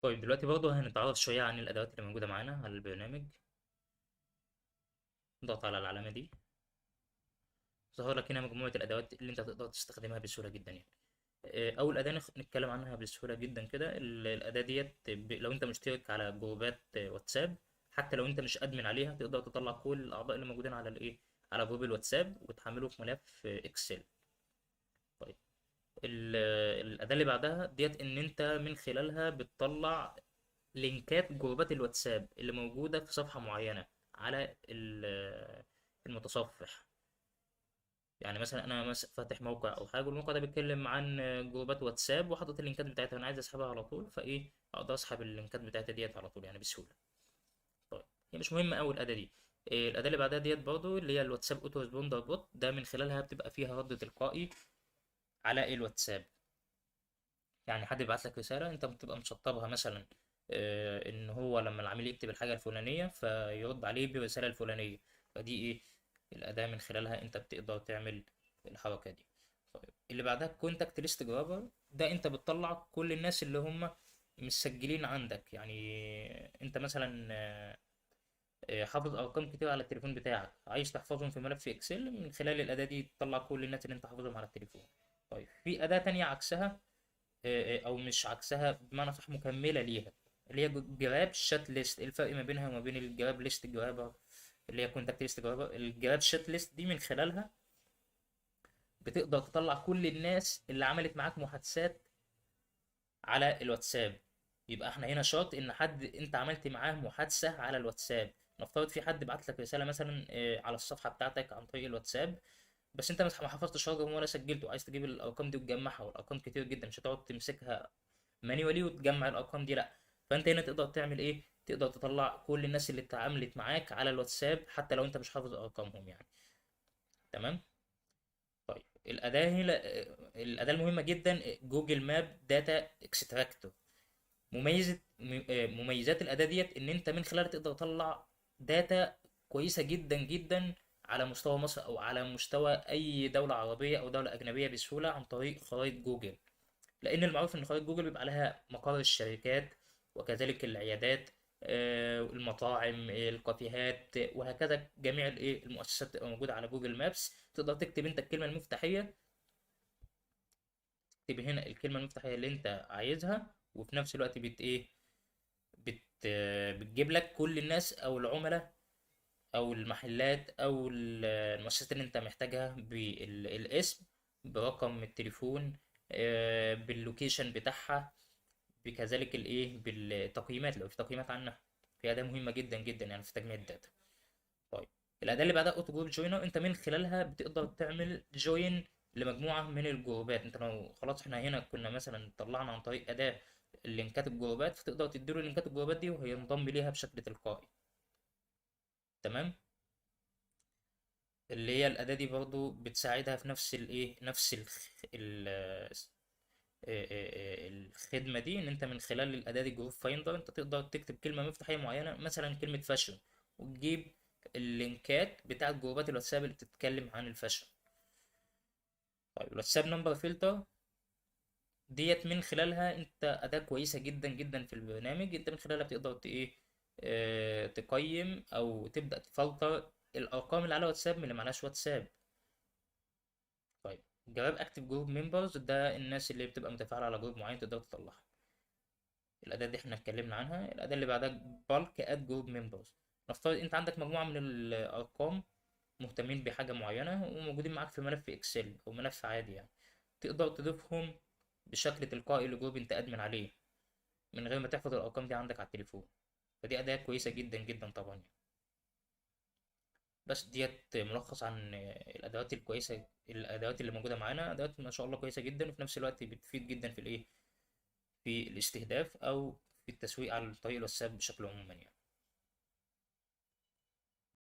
طيب دلوقتي برضه هنتعرف شوية عن الأدوات اللي موجودة معانا على البرنامج. نضغط على العلامة دي، ظهر لك هنا مجموعة الأدوات اللي أنت تقدر تستخدمها بسهولة جدا يعني. أول أداة نتكلم عنها بسهولة جدا كده. الأداة ديت لو أنت مشترك على جروبات واتساب، حتى لو أنت مش أدمن عليها تقدر تطلع كل الأعضاء اللي موجودين على الإيه، على جروب الواتساب وتحمله في ملف إكسل. طيب ال- الأداة اللي بعدها ديت إن أنت من خلالها بتطلع لينكات جروبات الواتساب اللي موجودة في صفحة معينة على المتصفح. يعني مثلا انا فاتح موقع او حاجه، والموقع ده بيتكلم عن جروبات واتساب وحاطط اللينكات بتاعتها، انا عايز اسحبها على طول، فايه اقدر اسحب اللينكات بتاعتها ديت على طول يعني بسهوله. طيب هي مش مهمه قوي الاداه دي. الاداه اللي بعدها ديت برضو اللي هي الواتساب اوتو ريسبوندر بوت، ده من خلالها بتبقى فيها رد تلقائي على الواتساب. يعني حد يبعت لك رسالة انت بتبقى مشطبها مثلا، ان هو لما العميل يكتب الحاجة الفلانية فيرد عليه بالرسالة الفلانية. فدي ايه، الأداة من خلالها انت بتقدر تعمل الحركة دي. طيب اللي بعدها كونتاكت ليست جرابر، ده انت بتطلع كل الناس اللي هم مسجلين عندك. يعني انت مثلا حافظ ارقام كتير على التليفون بتاعك، عايز تحفظهم في ملف اكسل، من خلال الأداة دي تطلع كل الناس اللي انت حافظهم على التليفون. طيب في أداة تانية عكسها، او مش عكسها، بمعنى صح مكمله ليها، اللي هي جراب شات ليست. إيه الفرق ما بينها وما بين الجراب ليست جرابر اللي هي كونتاكت ليست جرابر؟ الجراب شات ليست دي من خلالها بتقدر تطلع كل الناس اللي عملت معاك محادثات على الواتساب. يبقى احنا هنا شرط ان حد انت عملت معاه محادثه على الواتساب. نفترض في حد بعت لك رساله مثلا على الصفحه بتاعتك عن طريق الواتساب، بس انت ما حفظتش رقم ولا سجلته، عايز تجيب الارقام دي وتجمعها، والارقام كتير جدا مش هتقعد تمسكها مانيوالي وتجمع الارقام دي، لا. فانت هنا تقدر تعمل ايه، تقدر تطلع كل الناس اللي اتعاملت معاك على الواتساب حتى لو انت مش حافظ ارقامهم يعني. تمام. طيب الاداه هنا، الاداه المهمه جدا جوجل ماب داتا اكستراكتور. مميزات الاداه ديت ان انت من خلالها تقدر تطلع داتا كويسه جدا جدا على مستوى مصر او على مستوى اي دوله عربيه او دوله اجنبيه بسهوله عن طريق خرائط جوجل. لان المعروف ان خرائط جوجل بيبقى عليها مقر الشركات وكذلك العيادات، المطاعم، الكافيهات، وهكذا جميع الايه المؤسسات تبقى موجوده على جوجل مابس. تقدر تكتب انت الكلمه المفتاحيه، تكتب هنا الكلمه المفتاحيه اللي انت عايزها، وفي نفس الوقت بت ايه بت بتجيب لك كل الناس او العملاء او المحلات او المؤسسات اللي انت محتاجها بالاسم، برقم التليفون، باللوكيشن بتاعها، بكذلك الايه بالتقييمات لو في تقييمات عنها. في اداه مهمه جدا جدا يعني في تجميع الداتا. طيب الاداه اللي بعدها اوتو جروب جوينر، انت من خلالها بتقدر تعمل جوين لمجموعه من الجروبات. انت لو خلاص احنا هنا كنا مثلا طلعنا عن طريق اداه لينكات الجروبات، فتقدر تديله لينكات الجروبات دي وهينضم ليها بشكل تلقائي. تمام. اللي هي الاداه دي برضو بتساعدها في نفس الايه، نفس الخدمه دي، ان انت من خلال الاداه دي جروب فايندر انت تقدر تكتب كلمه مفتاحيه معينه، مثلا كلمه فاشن، وتجيب اللينكات بتاعت جروبات الواتساب اللي بتتكلم عن الفاشن. طيب الواتساب نمبر فلتر ديت من خلالها انت اداه كويسه جدا جدا في البرنامج. انت من خلالها بتقدر ايه، تقيم او تبدا تفلتر الارقام اللي على واتساب من اللي معناش واتساب. طيب جواب اكتف جروب ممبرز، ده الناس اللي بتبقى متفاعله على جروب معين تقدر تطلعها. الاداه دي احنا اتكلمنا عنها. الاداه اللي بعدها بالك اد جروب ممبرز. نفترض انت عندك مجموعه من الارقام مهتمين بحاجه معينه وموجودين معاك في ملف اكسل او ملف عادي يعني، تقدر تضيفهم بشكل تلقائي لجروب انت ادمن عليه من غير ما تحفظ الارقام دي عندك على التليفون. فدي اداه كويسه جدا جدا طبعا يعني. بس ديت ملخص عن الادوات الكويسه، الادوات اللي موجوده معانا. ادوات ما شاء الله كويسه جدا، وفي نفس الوقت بتفيد جدا في الايه، في الاستهداف او في التسويق على طريق الواتساب بشكل عموما يعني.